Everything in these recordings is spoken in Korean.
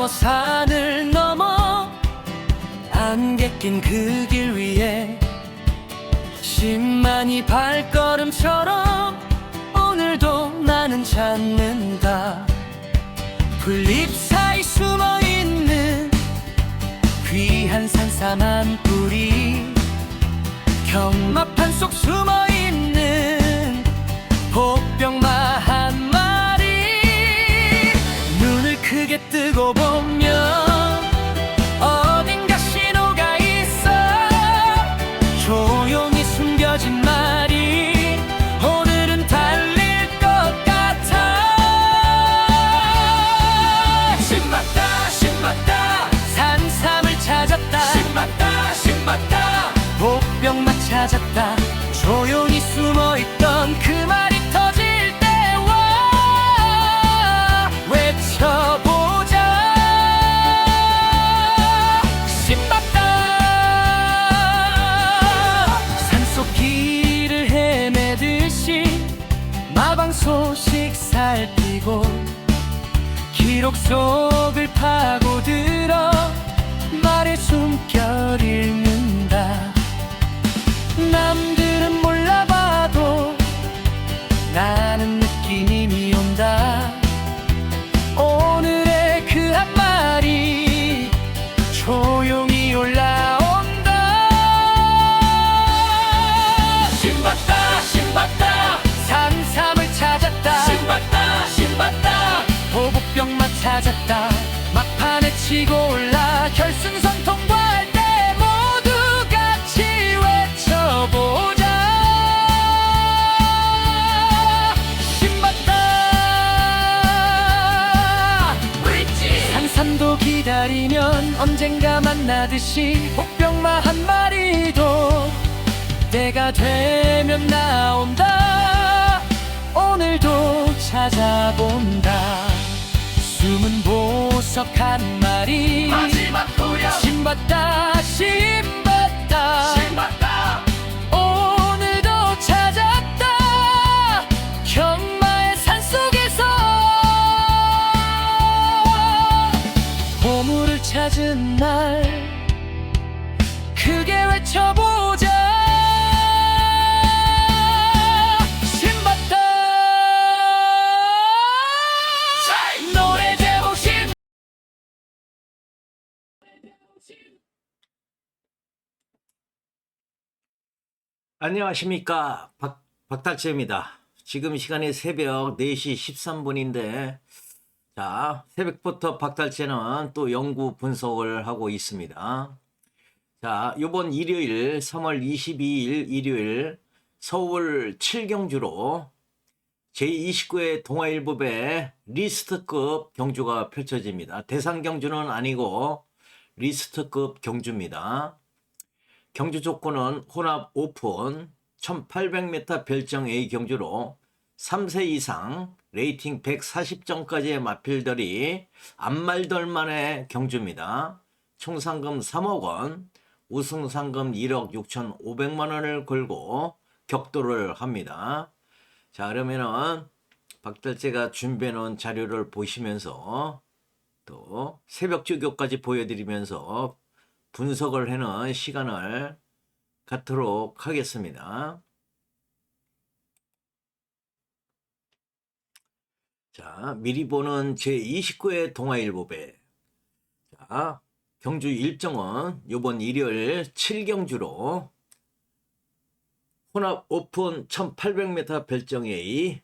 산을 넘어 안개 낀 그 길 위에 10만이 발걸음처럼 오늘도 나는 찾는다. 풀잎 사이 숨어있는 귀한 산삼한 뿌리, 경마판 속 숨어있는 복병마 한 마리. 눈을 크게 뜨고 보면 어딘가 신호가 있어. 조용히 숨겨진 말이 오늘은 달릴 것 같아. 신맞다 신맞다 산삼을 찾았다. 신맞다 신맞다 복병만 찾았다. 조용히 숨어있던 그 말이 터질 때와 외쳐보자. 신맞다. 산속 길을 헤매듯이 마방 소식 살피고 기록 속을 파고들어 말의 숨결 읽는다. 남들은 몰라봐도 나는 느낌이 온다. 오늘의 그 한마리 조용히 올라온다. 신봤다 신봤다 산삼을 찾았다. 신봤다 신봤다 보복병만 찾았다. 막판에 치고 올라 결승선 통과할 때 모두 같이 외쳐보자. 신봤다. 산삼도 기다리면 언젠가 만나듯이 복병마 한 마리도 때가 되면 나온다. 오늘도 찾아본다. 숨은 보석 한 마리 마지막 도약. 신봤다 신봤다 신봤다 오늘도 찾았다. 경마의 산속에서 보물을 찾은 날 크게 외쳐보자. 안녕하십니까. 박달재입니다. 지금 시간이 새벽 4시 13분인데 자, 새벽부터 박달재는 또 연구 분석을 하고 있습니다. 자, 요번 일요일 3월 22일 일요일 서울 7경주로 제29회 동아일보배 리스트급 경주가 펼쳐집니다. 대상 경주는 아니고 리스트급 경주입니다. 경주 조건은 혼합 오픈 1800m 별정 A 경주로 3세 이상 레이팅 140점까지의 마필들이 앞말들만의 경주입니다. 총 상금 3억 원, 우승 상금 1억 6,500만 원을 걸고 격돌을 합니다. 자, 그러면은 박달재가 준비해 놓은 자료를 보시면서 또 새벽 주교까지 보여드리면서 분석을 해놓은 시간을 갖도록 하겠습니다. 자, 미리 보는 제29회 동아일보배. 자, 경주 일정은 이번 일요일 7경주로 혼합 오픈 1800m 별정 A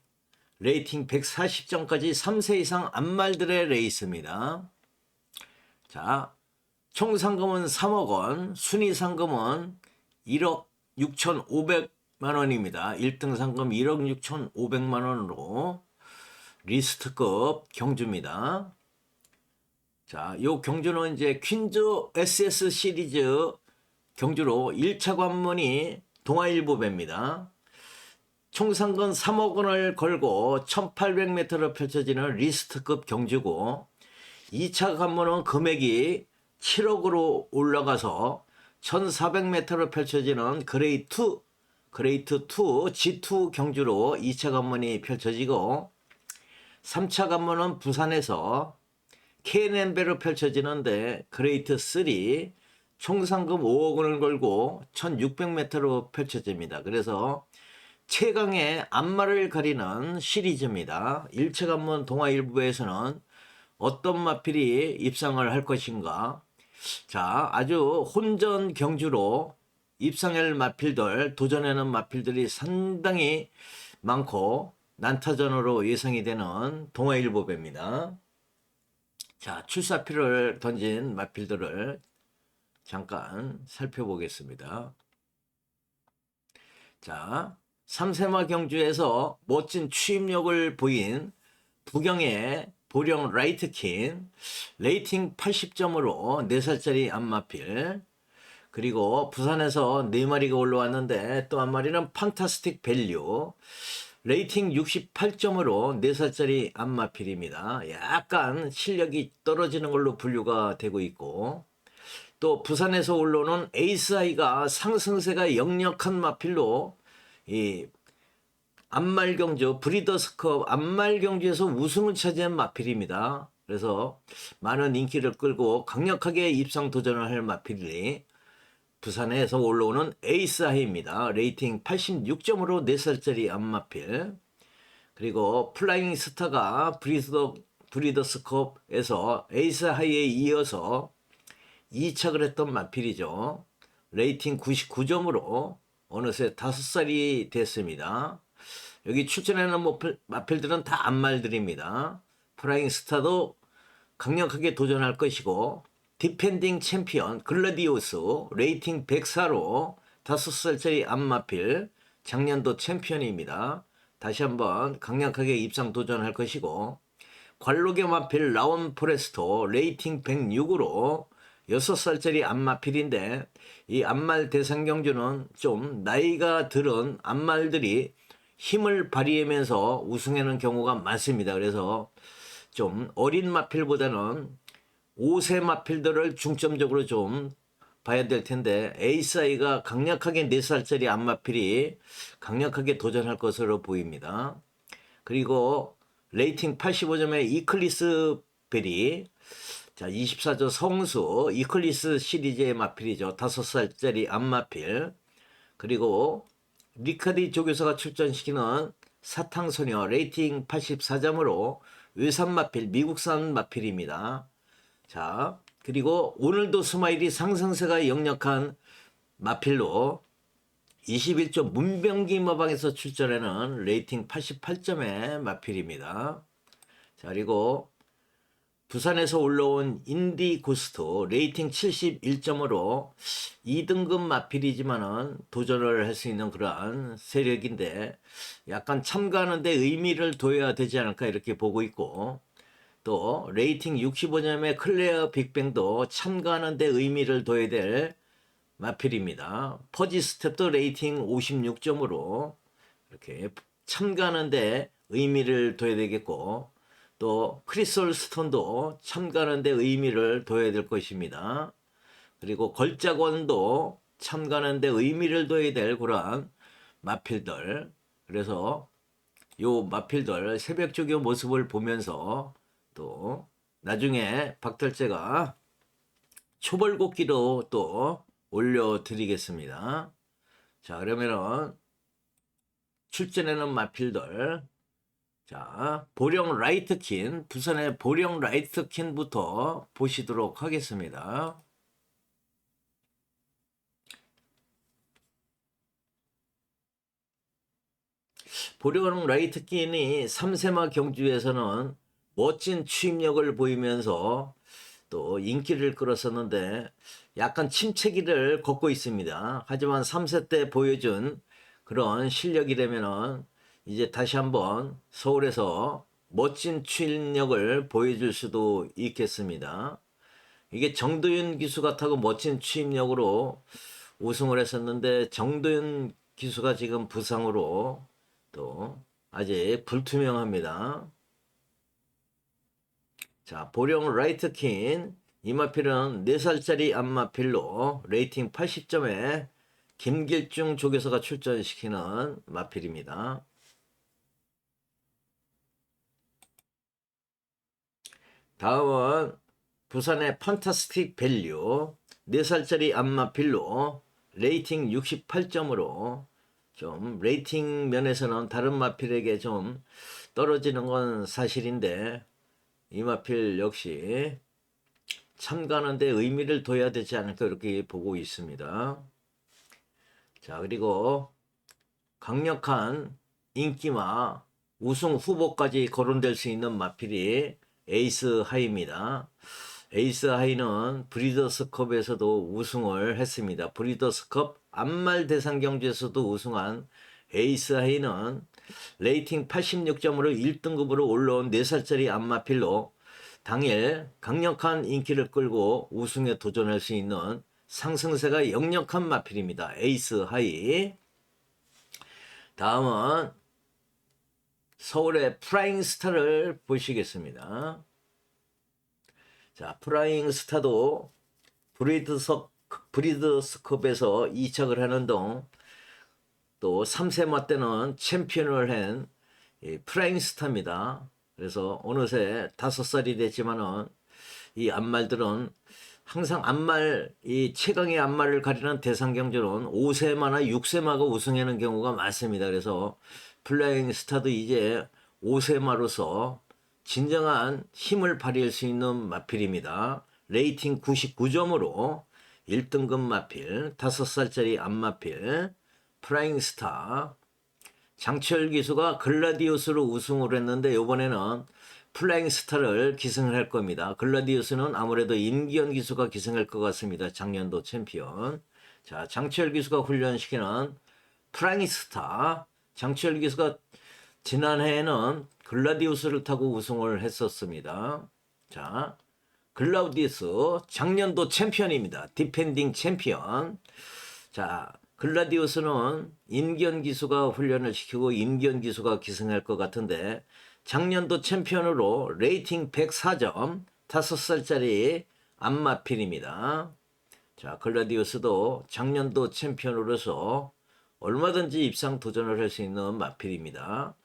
레이팅 140점까지 3세 이상 앞말들의 레이스입니다. 자, 총 상금은 3억 원, 순위 상금은 1억 6,500만 원입니다. 1등 상금 1억 6,500만 원으로 리스트급 경주입니다. 자, 요 경주는 이제 퀸즈 SS 시리즈 경주로 1차 관문이 동아일보배입니다. 총 상금 3억 원을 걸고 1800m로 펼쳐지는 리스트급 경주고 2차 관문은 금액이 7억으로 올라가서 1400m로 펼쳐지는 그레이트2 G2 경주로 2차 관문이 펼쳐지고 3차 관문은 부산에서 K&N배로 펼쳐지는데 그레이트 3 총 상금 5억 원을 걸고 1600m로 펼쳐집니다. 그래서 최강의 앞말을 가리는 시리즈입니다. 일체 관문 동화 일부에서는 어떤 마필이 입상을 할 것인가. 자, 아주 혼전 경주로 입상할 마필들, 도전하는 마필들이 상당히 많고 난타전으로 예상이 되는 동아일보배입니다. 자, 출사표를 던진 마필들을 잠깐 살펴보겠습니다. 자, 삼세마 경주에서 멋진 추임력을 보인 부경의 보령 라이트킨, 레이팅 80점으로 4살짜리 안마필, 그리고 부산에서 4마리가 올라왔는데 또 한 마리는 판타스틱 밸류, 레이팅 68점으로 4살짜리 안마필입니다. 약간 실력이 떨어지는 걸로 분류가 되고 있고, 또 부산에서 올라오는 에이스아이가 상승세가 역력한 마필로 이 안말경주 브리더스컵 안말경주에서 우승을 차지한 마필입니다. 그래서 많은 인기를 끌고 강력하게 입상 도전을 할 마필이 부산에서 올라오는 에이스아이입니다. 레이팅 86점으로 4살짜리 안마필. 그리고 플라잉 스타가 브리더스컵에서 에이스하이에 이어서 2착을 했던 마필이죠. 레이팅 99점으로 어느새 5살이 됐습니다. 여기 출전하는 마필들은 다 안말들입니다. 플라잉 스타도 강력하게 도전할 것이고, 디펜딩 챔피언 글라디오스 레이팅 104로 5살짜리 안마필, 작년도 챔피언입니다. 다시 한번 강력하게 입상 도전할 것이고, 관록의 마필 라온 포레스토 레이팅 106으로 6살짜리 안마필인데, 이 안말 대상 경주는 좀 나이가 들은 안말들이 힘을 발휘하면서 우승하는 경우가 많습니다. 그래서 좀 어린 마필보다는 5세 마필들을 중점적으로 좀 봐야 될 텐데, 에이스아이가 강력하게 4살짜리 안마필이 강력하게 도전할 것으로 보입니다. 그리고 레이팅 85점의 이클리스 벨이, 자, 24조 성수 이클리스 시리즈의 마필이죠. 5살짜리 안마필. 그리고 리카디 조교사가 출전시키는 사탕소녀 레이팅 84점으로 외산 마필, 미국산 마필입니다. 자, 그리고 오늘도 스마일이 상승세가 역력한 마필로 21조 문병기 마방에서 출전하는 레이팅 88점의 마필입니다. 자, 그리고 부산에서 올라온 인디 고스트 레이팅 71점으로 2등급 마필이지만은 도전을 할 수 있는 그러한 세력인데, 약간 참가하는데 의미를 둬야 되지 않을까 이렇게 보고 있고, 또 레이팅 65점의 클레어 빅뱅도 참가하는데 의미를 둬야 될 마필입니다. 퍼지 스텝도 레이팅 56점으로 이렇게 참가하는데 의미를 둬야 되겠고, 또 크리솔 스톤도 참가하는데 의미를 둬야 될 것입니다. 그리고 걸작원도 참가하는데 의미를 둬야 될 그러한 마필들. 그래서 요 마필들 새벽조교 모습을 보면서 또 나중에 박달재가 초벌곡기로 또 올려드리겠습니다. 자, 그러면은 출전하는 마필들, 자, 보령 라이트킨, 부산의 보령 라이트킨부터 보시도록 하겠습니다. 보령 라이트킨이 삼세마 경주에서는 멋진 추임력을 보이면서 또 인기를 끌었었는데 약간 침체기를 걷고 있습니다. 하지만 3세 때 보여준 그런 실력이라면은 이제 다시 한번 서울에서 멋진 추임력을 보여줄 수도 있겠습니다. 이게 정도윤 기수가 타고 멋진 추임력으로 우승을 했었는데, 정도윤 기수가 지금 부상으로 또 아직 불투명합니다. 자, 보령 라이트킨 이마필은 4살짜리 안마필로 레이팅 80점에 김길중 조교사가 출전시키는 마필입니다. 다음은 부산의 판타스틱 밸류 4살짜리 안마필로 레이팅 68점으로 좀 레이팅 면에서는 다른 마필에게 좀 떨어지는 건 사실인데 이 마필 역시 참가하는데 의미를 둬야 되지 않을까 이렇게 보고 있습니다. 자, 그리고 강력한 인기마 우승 후보까지 거론될 수 있는 마필이 에이스 하이입니다. 에이스 하이는 브리더스컵에서도 우승을 했습니다. 브리더스컵 안말 대상 경주에서도 우승한 에이스 하이는 레이팅 86점으로 1등급으로 올라온 4살짜리 안마필로 당일 강력한 인기를 끌고 우승에 도전할 수 있는 상승세가 역력한 마필입니다. 에이스 하이. 다음은 서울의 프라잉 스타를 보시겠습니다. 자, 프라잉 스타도 브리드스컵에서 2착을 하는 동 또 3세마 때는 챔피언을 한 프라잉 스타입니다. 그래서 어느새 5살이 됐지만은 이 안말들은 항상 안말, 이 최강의 안말을 가리는 대상 경주는 5세마나 6세마가 우승하는 경우가 많습니다. 그래서 플라잉 스타도 이제 5세마로서 진정한 힘을 발휘할 수 있는 마필입니다. 레이팅 99점으로 1등급 마필, 5살짜리 안마필, 플라잉 스타. 장철 기수가 글라디우스로 우승을 했는데 이번에는 플라잉 스타를 기승을 할 겁니다. 글라디우스는 아무래도 임기현 기수가 기승할 것 같습니다. 작년도 챔피언. 자, 장철 기수가 훈련시키는 플라잉 스타. 장철 기수가 지난해에는 글라디우스를 타고 우승을 했었습니다. 자, 글라우디우스 작년도 챔피언입니다. 디펜딩 챔피언. 자, 글라디우스는 임기현 기수가 훈련을 시키고 임기현 기수가 기승할 것 같은데 작년도 챔피언으로 레이팅 104점 5살짜리 안마필입니다. 자, 글라디우스도 작년도 챔피언으로서 얼마든지 입상 도전을 할 수 있는 마필입니다.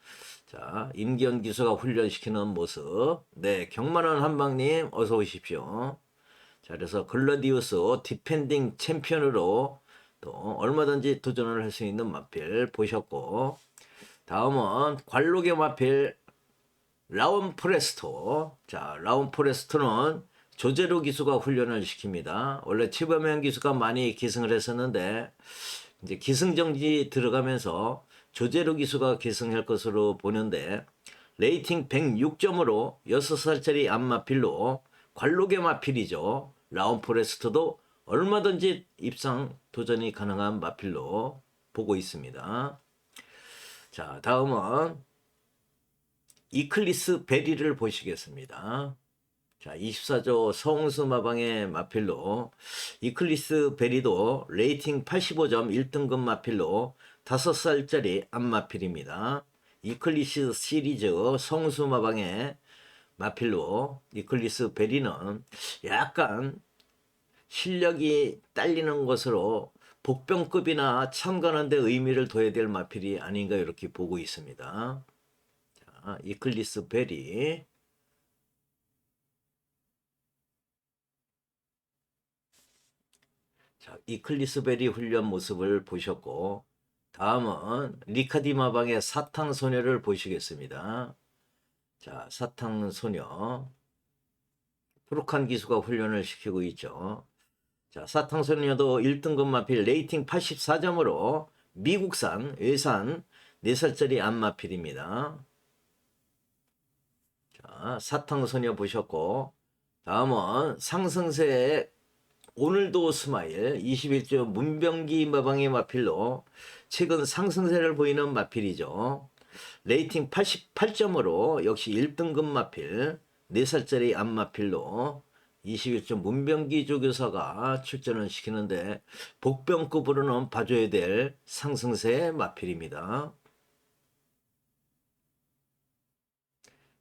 자, 임기현 기수가 훈련시키는 모습. 네, 경만원 한방님 어서 오십시오. 자, 그래서 글라디우스 디펜딩 챔피언으로 또 얼마든지 도전을 할 수 있는 마필 보셨고, 다음은 관록의 마필 라운 포레스토. 자, 라운 포레스토는 조제로 기수가 훈련을 시킵니다. 원래 최범현 기수가 많이 기승을 했었는데 이제 기승정지 들어가면서 조제로 기수가 기승할 것으로 보는데 레이팅 106점으로 6살짜리 안마필로 관록의 마필이죠. 라운 포레스토도 얼마든지 입상 도전이 가능한 마필로 보고 있습니다. 자, 다음은 이클리스 베리를 보시겠습니다. 자, 24조 성수 마방의 마필로 이클리스 베리도 레이팅 85점 1등급 마필로 5살짜리 안마필입니다. 이클리스 시리즈 성수 마방의 마필로 이클리스 베리는 약간 실력이 딸리는 것으로 복병급이나 참가하는 데 의미를 둬야 될 마필이 아닌가 이렇게 보고 있습니다. 자, 이클리스 베리. 자, 이클리스 베리 훈련 모습을 보셨고, 다음은 리카디마방의 사탕소녀를 보시겠습니다. 자, 사탕소녀. 프룩한 기수가 훈련을 시키고 있죠. 자, 사탕소녀도 1등급 마필 레이팅 84점으로 미국산 외산 4살짜리 안마필입니다. 자, 사탕소녀 보셨고, 다음은 상승세의 오늘도 스마일 21조 문병기 마방의 마필로 최근 상승세를 보이는 마필이죠. 레이팅 88점으로 역시 1등급 마필 4살짜리 안마필로 21조 문병기 조교사가 출전을 시키는데 복병급으로는 봐줘야 될 상승세 마필입니다.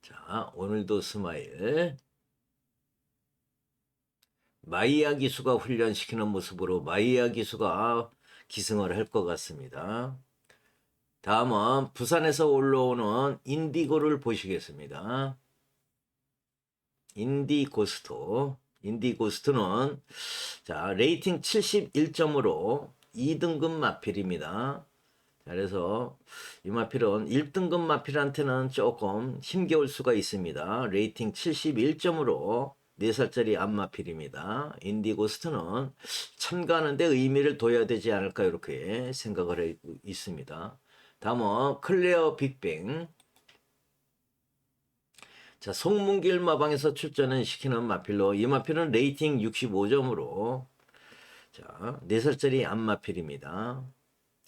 자, 오늘도 스마일. 마이야 기수가 훈련시키는 모습으로 마이야 기수가 기승을 할 것 같습니다. 다음은 부산에서 올라오는 인디고를 보시겠습니다. 인디고스트는 자, 레이팅 71점으로 2등급 마필입니다. 자, 그래서 이 마필은 1등급 마필한테는 조금 힘겨울 수가 있습니다. 레이팅 71점으로 4살짜리 암마필입니다. 인디고스트는 참가하는데 의미를 둬야 되지 않을까 이렇게 생각을 하고 있습니다. 다음은 클레어 빅뱅. 자, 송문길 마방에서 출전을 시키는 마필로 이 마필은 레이팅 65점으로 자, 4살짜리 암마필입니다.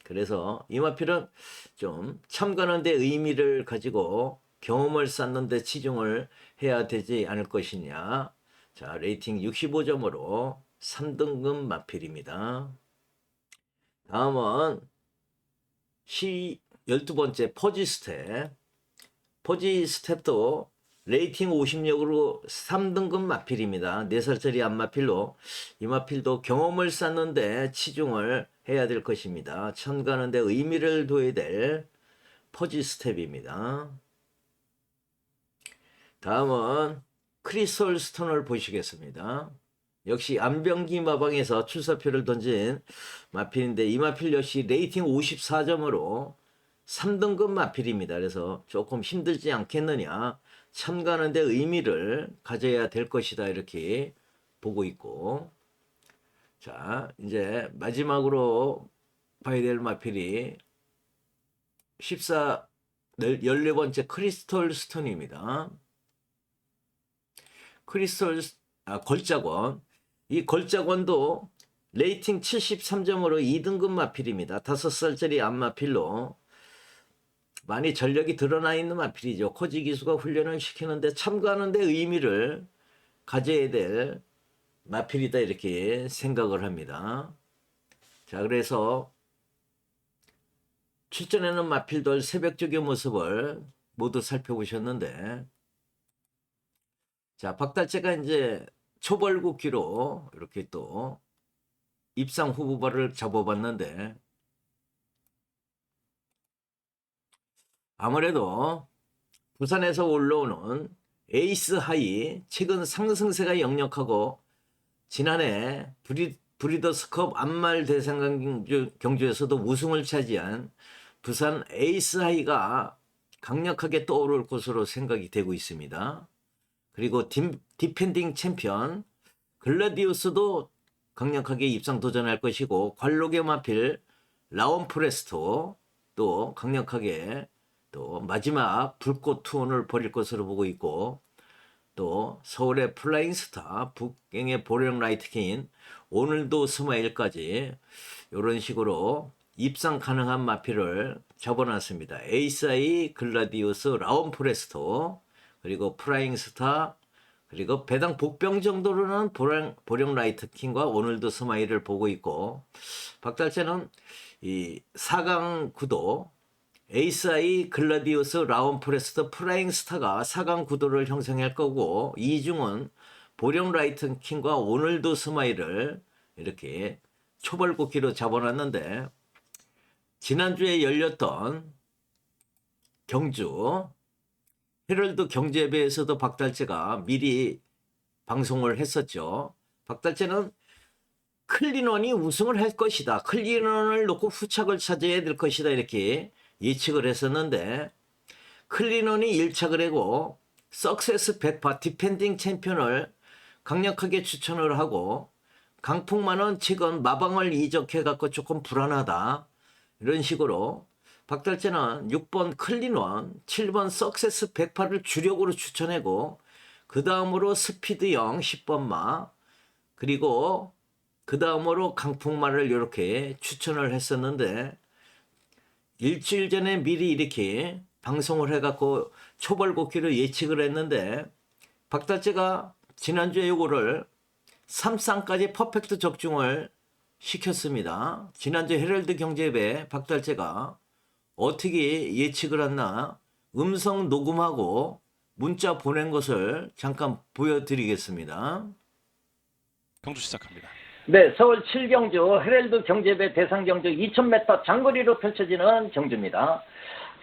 그래서 이 마필은 좀 참가하는데 의미를 가지고 경험을 쌓는데 치중을 해야 되지 않을 것이냐. 자, 레이팅 65점으로 3등급 마필입니다. 다음은 12번째 퍼지스텝. 퍼지스텝도 레이팅 56으로 3등급 마필입니다. 4살짜리 암마필로 이 마필도 경험을 쌓는데 치중을 해야 될 것입니다. 참가하는데 의미를 둬야 될 퍼지스텝입니다. 다음은 크리스털 스톤을 보시겠습니다. 역시 안병기 마방에서 출사표를 던진 마필인데 이 마필 역시 레이팅 54점으로 3등급 마필입니다. 그래서 조금 힘들지 않겠느냐. 참가하는데 의미를 가져야 될 것이다. 이렇게 보고 있고. 자, 이제 마지막으로 봐야 될 마필이 14번째 크리스털 스톤입니다. 걸작원. 이 걸작원도 레이팅 73점으로 2등급 마필입니다. 5살짜리 암마필로 많이 전력이 드러나 있는 마필이죠. 코지 기수가 훈련을 시키는데 참가하는데 의미를 가져야 될 마필이다 이렇게 생각을 합니다. 자, 그래서 출전하는 마필들 새벽적의 모습을 모두 살펴보셨는데 자, 박달재가 이제 초벌국기로 이렇게 또 입상 후보발을 잡아봤는데 아무래도 부산에서 올라오는 에이스 하이 최근 상승세가 역력하고 지난해 브리더스컵 안말 대상 경주에서도 우승을 차지한 부산 에이스 하이가 강력하게 떠오를 것으로 생각이 되고 있습니다. 그리고 디펜딩 챔피언 글라디우스도 강력하게 입상 도전할 것이고 관록의 마필 라온 프레스토 또 강력하게 또 마지막 불꽃 투혼을 벌일 것으로 보고 있고 또 서울의 플라잉 스타 북경의 보령 라이트킹인 오늘도 스마일까지 이런 식으로 입상 가능한 마필을 잡아놨습니다. 에이스아이, 글라디우스, 라온 프레스토 그리고 플라잉 스타 그리고 배당 복병 정도로는 보령 라이트킹과 오늘도 스마일을 보고 있고 박달재는 이 4강 구도 에이스아이, 글라디우스, 라온 프레스토, 플라잉 스타가 4강 구도를 형성할 거고 이중은 보령 라이트킹과 오늘도 스마일을 이렇게 초벌국기로 잡아놨는데 지난주에 열렸던 경주 헤럴드 경제배에서도 박달재가 미리 방송을 했었죠. 박달재는 클린원이 우승을 할 것이다. 클린원을 놓고 후착을 차지해야 될 것이다. 이렇게 예측을 했었는데 클린원이 1착을 하고 석세스 100파 디펜딩 챔피언을 강력하게 추천을 하고 강풍만은 최근 마방을 이적해 갖고 조금 불안하다. 이런 식으로 박달재는 6번 클린원, 7번 석세스 100파를 주력으로 추천하고 그 다음으로 스피드형 10번마 그리고 그 다음으로 강풍마를 이렇게 추천을 했었는데 일주일 전에 미리 이렇게 방송을 해갖고 초벌국기로 예측을 했는데 박달재가 지난주에 요거를 3쌍까지 퍼펙트 적중을 시켰습니다. 지난주 헤럴드 경제배 박달재가 어떻게 예측을 했나 음성 녹음하고 문자 보낸 것을 잠깐 보여드리겠습니다. 경주 시작합니다. 네, 서울 7경주 헤럴드 경제배 대상 경주 2000m 장거리로 펼쳐지는 경주입니다.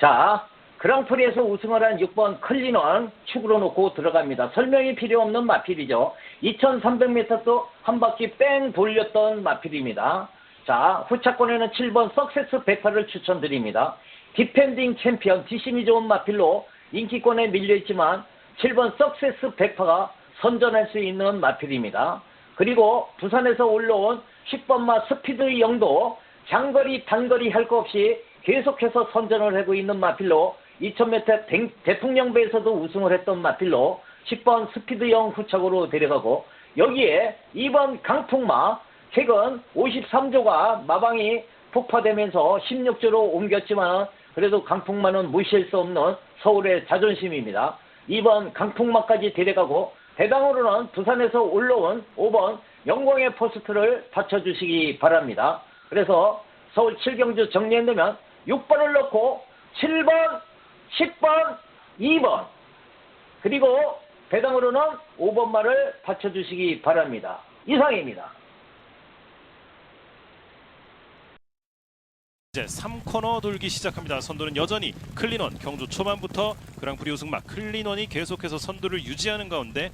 자, 그랑프리에서 우승을 한 6번 클린원 축으로 놓고 들어갑니다. 설명이 필요 없는 마필이죠. 2300m도 한 바퀴 뺑 돌렸던 마필입니다. 자, 후차권에는 7번 석세스 108을 추천드립니다. 디펜딩 챔피언, 뒷심이 좋은 마필로 인기권에 밀려있지만 7번 석세스 108가 선전할 수 있는 마필입니다. 그리고 부산에서 올라온 10번마 스피드 영도 장거리 단거리 할 거 없이 계속해서 선전을 하고 있는 마필로 2000m 대통령배에서도 우승을 했던 마필로 10번 스피드영 후착으로 데려가고, 여기에 2번 강풍마 최근 53조가 마방이 폭파되면서 16조로 옮겼지만 그래도 강풍마는 무시할 수 없는 서울의 자존심입니다. 2번 강풍마까지 데려가고, 배당으로는 부산에서 올라온 5번 영광의 포스트를 받쳐주시기 바랍니다. 그래서 서울 7경주 정리한다면 6번을 넣고 7번, 10번, 2번 그리고 배당으로는 5번 말을 받쳐주시기 바랍니다. 이상입니다. 이제 3코너 돌기 시작합니다. 선두는 여전히 클린원. 경주 초반부터 그랑프리 우승막 클린원이 계속해서 선두를 유지하는 가운데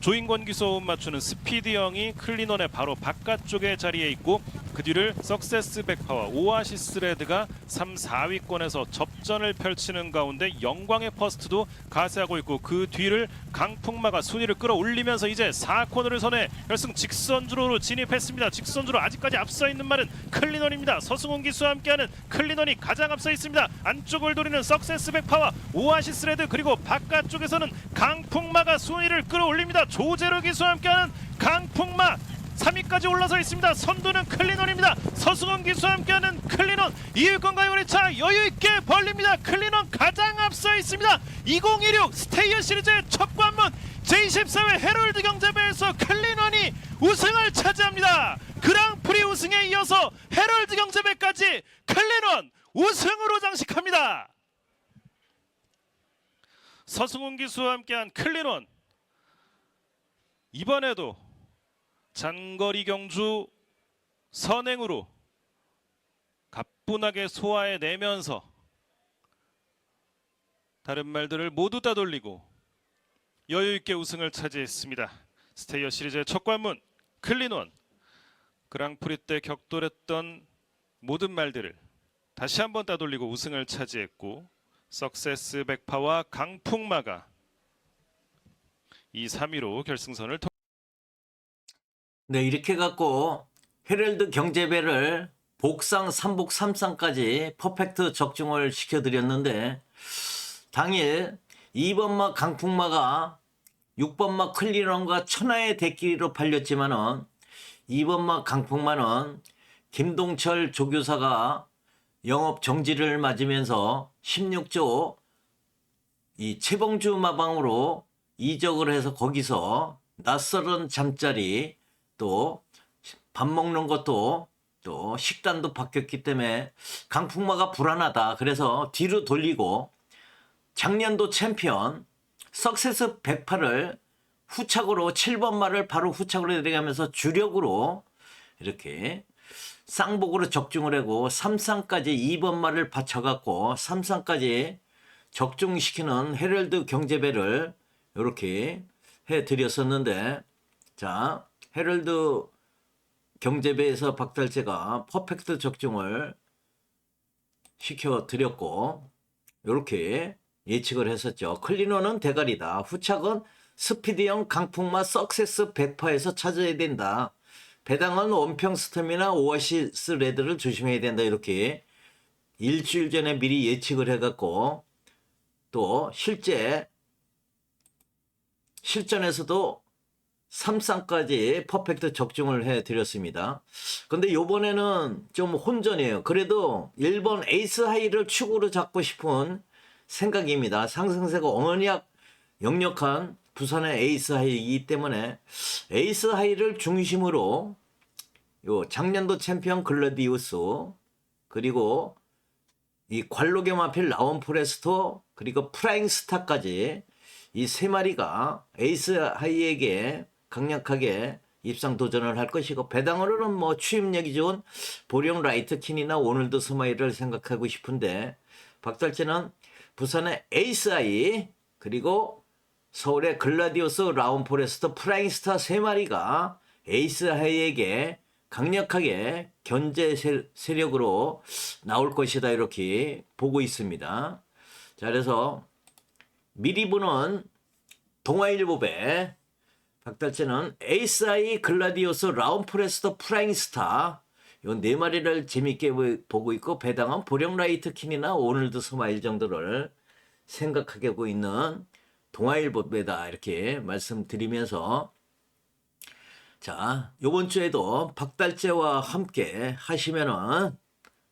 조인권 기수 호흡 맞추는 스피드형이 클린원의 바로 바깥쪽에 자리에 있고, 그 뒤를 석세스 백파와 오아시스 레드가 3, 4위권에서 접전을 펼치는 가운데 영광의 퍼스트도 가세하고 있고, 그 뒤를 강풍마가 순위를 끌어올리면서 이제 4코너를 선해 결승 직선주로로 진입했습니다. 직선주로 아직까지 앞서 있는 말은 클린원입니다. 서승훈 기수와 함께하는 클린원이 가장 앞서 있습니다. 안쪽을 노리는 석세스 백파와 오아시스 레드, 그리고 바깥쪽에서는 강풍마가 순위를 끌어올립니다. 조재로 기수와 함께하는 강풍마 3위까지 올라서 있습니다. 선두는 클린원입니다. 서승원 기수와 함께하는 클린원 2위권과의 거리차 여유있게 벌립니다. 클린원 가장 앞서 있습니다. 2016 스테이어 시리즈의 첫 관문 제24회 헤럴드 경제배에서 클린원이 우승을 차지합니다. 그랑프리 우승에 이어서 헤럴드 경제배까지 클린원 우승으로 장식합니다. 서승훈 기수와 함께한 클린원, 이번에도 장거리 경주 선행으로 가뿐하게 소화해내면서 다른 말들을 모두 따돌리고 여유있게 우승을 차지했습니다. 스테이어 시리즈의 첫 관문 클린원, 그랑프리 때 격돌했던 모든 말들을 다시 한번 따돌리고 우승을 차지했고, 석세스 백파와 강풍마가 이 3위로 결승선을 네, 이렇게 갖고 헤럴드 경제배를 복상 3복 3상까지 퍼펙트 적중을 시켜드렸는데, 당일 2번마 강풍마가 6번마 클린원과 천하의 대끼리로 팔렸지만은 2번마 강풍마는 김동철 조교사가 영업 정지를 맞으면서 16조 이 최봉주 마방으로 이적을 해서 거기서 낯설은 잠자리, 또 밥 먹는 것도 또 식단도 바뀌었기 때문에 강풍마가 불안하다. 그래서 뒤로 돌리고 작년도 챔피언 석세스 108을 후착으로 7번 말을 바로 후착으로 들어가면서 주력으로 이렇게 쌍복으로 적중을 하고 3상까지 2번 말을 받쳐갖고 3상까지 적중시키는 헤럴드 경제배를 이렇게 해드렸었는데, 자, 헤럴드 경제배에서 박달재가 퍼펙트 적중을 시켜드렸고 이렇게 예측을 했었죠. 클린원은 대가리다. 후착은 스피드형 강풍마 석세스 100파에서 찾아야 된다. 배당은 원평스톰이나 오아시스 레드를 조심해야 된다. 이렇게 일주일 전에 미리 예측을 해갖고 또 실전에서도 3상까지 퍼펙트 적중을 해드렸습니다. 근데 요번에는 좀 혼전이에요. 그래도 1번 에이스 하이를 축으로 잡고 싶은 생각입니다. 상승세가 어머니약 역력한 부산의 에이스 하이이기 때문에 에이스 하이를 중심으로 요 작년도 챔피언 글래디우스, 그리고 이 관록의 마필 라온 포레스토, 그리고 프라잉 스타까지 이 세 마리가 에이스 하이에게 강력하게 입상 도전을 할 것이고, 배당으로는 뭐 추임력이 좋은 보령 라이트 킨이나 오늘도 스마일을 생각하고 싶은데, 박달재는 부산의 에이스아이, 그리고 서울의 글라디오스, 라운포레스트, 프라잉스타 3마리가 에이스아이에게 강력하게 견제 세력으로 나올 것이다, 이렇게 보고 있습니다. 자, 그래서 미리 보는 동아일보배 박달재는 에이스아이, 글라디오스, 라운포레스트, 프라잉스타 이 4마리를 재밌게 보고 있고, 배당은 보령라이트 킨이나 오늘드 스마일 정도를 생각하게 하고 있는 동아일보배다, 이렇게 말씀드리면서, 자, 요번 주에도 박달재와 함께 하시면은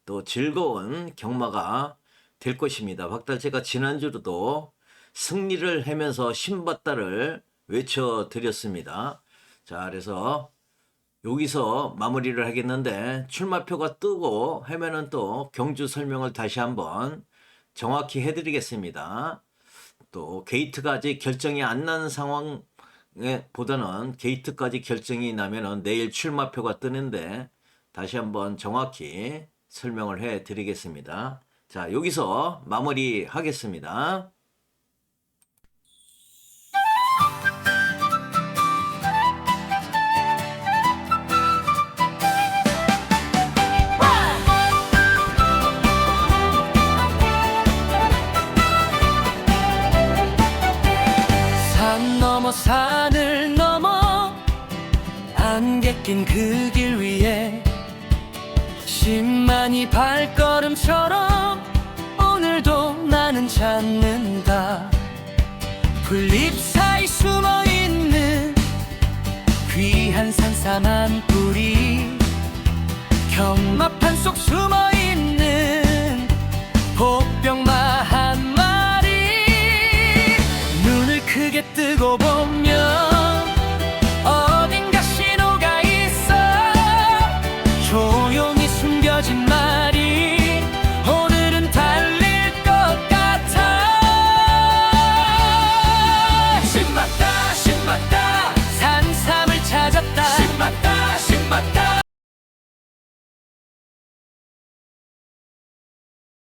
또 즐거운 경마가 될 것입니다. 박달재가 지난주로도 승리를 하면서 신받다를 외쳐드렸습니다. 자, 그래서 여기서 마무리를 하겠는데, 출마표가 뜨고 하면은 또 경주 설명을 다시 한번 정확히 해드리겠습니다. 또 게이트가 아직 결정이 안 난 상황 보다는 게이트까지 결정이 나면은 내일 출마표가 뜨는데 다시 한번 정확히 설명을 해 드리겠습니다. 자, 여기서 마무리 하겠습니다. 산 넘어 산을 넘어 안개 낀 그 길 위에 10만이 발걸음처럼 오늘도 나는 찾는다. 풀잎 사이 숨어있는 귀한 산삼한 뿌리, 경마판 속 숨어있는